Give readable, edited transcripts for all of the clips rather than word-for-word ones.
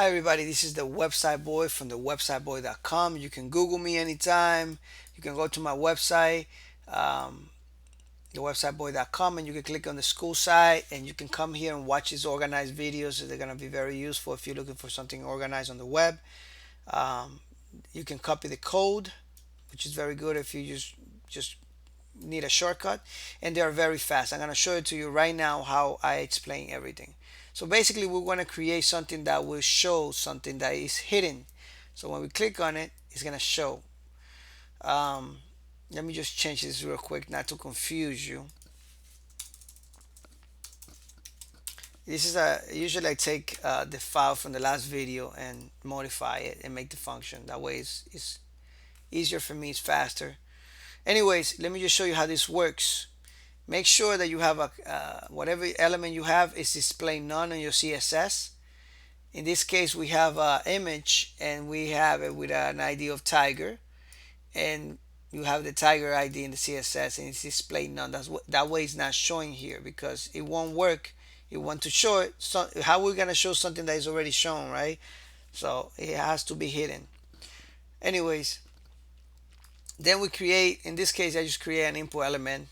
Hi everybody, this is the website boy from the websiteboy.com. You can Google me anytime. You can go to my website, um, thewebsiteboy.com, and you can click on the school site and you can come here and watch these organized videos. They're going to be very useful if you're looking for something organized on the web. Um, you can copy the code, which is very good if you just need a shortcut, and they are very fast. I'm going to show it to you right now how I explain everything. So basically we're going to create something that will show something that is hidden. So when we click on it, it's going to show. um, Let me just change this real quick not to confuse you. This is a usually I take the file from the last video and modify it and make the function. That way it's easier for me, it's faster. Anyways, let me just show you how this works. Make sure that you have a whatever element you have is display none on your CSS. In this case, we have an image and we have it with an ID of tiger, and you have the tiger ID in the CSS and it's displayed none. That way it's not showing here because it won't work. You want to show it. So how we're gonna show something that is already shown, right? So it has to be hidden. Anyways, then we create. In this case, I just create an input element.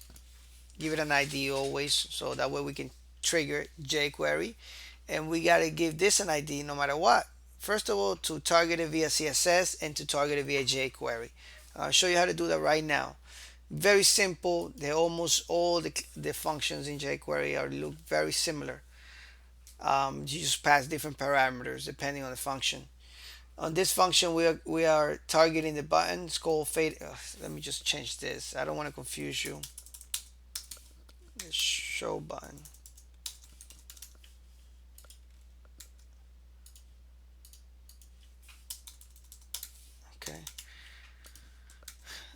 Give it an ID always, so that way we can trigger JQuery, and we gotta give this an ID no matter what. First of all, to target it via CSS and to target it via JQuery. I'll show you how to do that right now. Very simple. They almost all the functions in jQuery are look very similar. You just pass different parameters depending on the function. On this function, we are targeting the button. It's called fade. Let me just change this. I don't want to confuse you. The show button. Okay.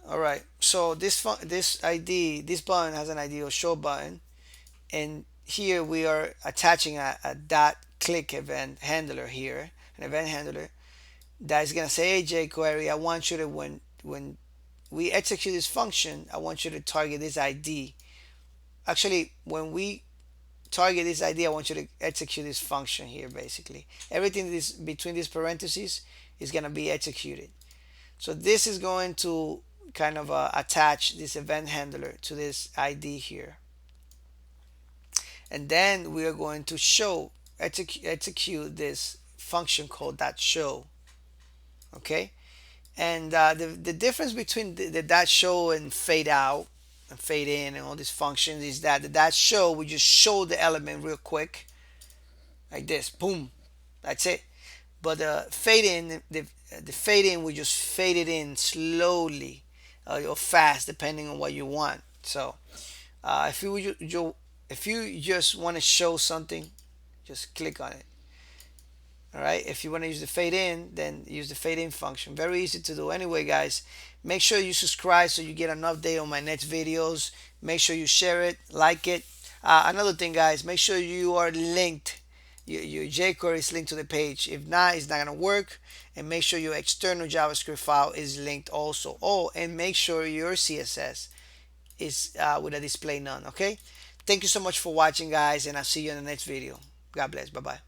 All right. So this button has an ID of show button, and here we are attaching a dot click event handler here, an event handler that is gonna say, hey jQuery, I want you to when we execute this function, I want you to target this ID. Actually, when we target this ID, I want you to execute this function here. Basically, everything that is between these parentheses is gonna be executed. So this is going to kind of attach this event handler to this ID here, and then we are going to execute this function called that show. Okay, and the difference between the that show and fade out and fade in and all these functions is that the that show we just show the element real quick like this, boom, that's it. But the fade in, we just fade it in slowly or fast depending on what you want. So if you just want to show something, just click on it. All right, if you want to use the fade in, then use the fade in function. Very easy to do. Anyway, guys, make sure you subscribe so you get an update on my next videos. Make sure you share it, like it. Another thing, guys, make sure you are linked. Your jQuery is linked to the page. If not, it's not gonna work. And make sure your external JavaScript file is linked also. Oh, and make sure your CSS is with a display none. Okay. Thank you so much for watching, guys, and I'll see you in the next video. God bless. Bye bye.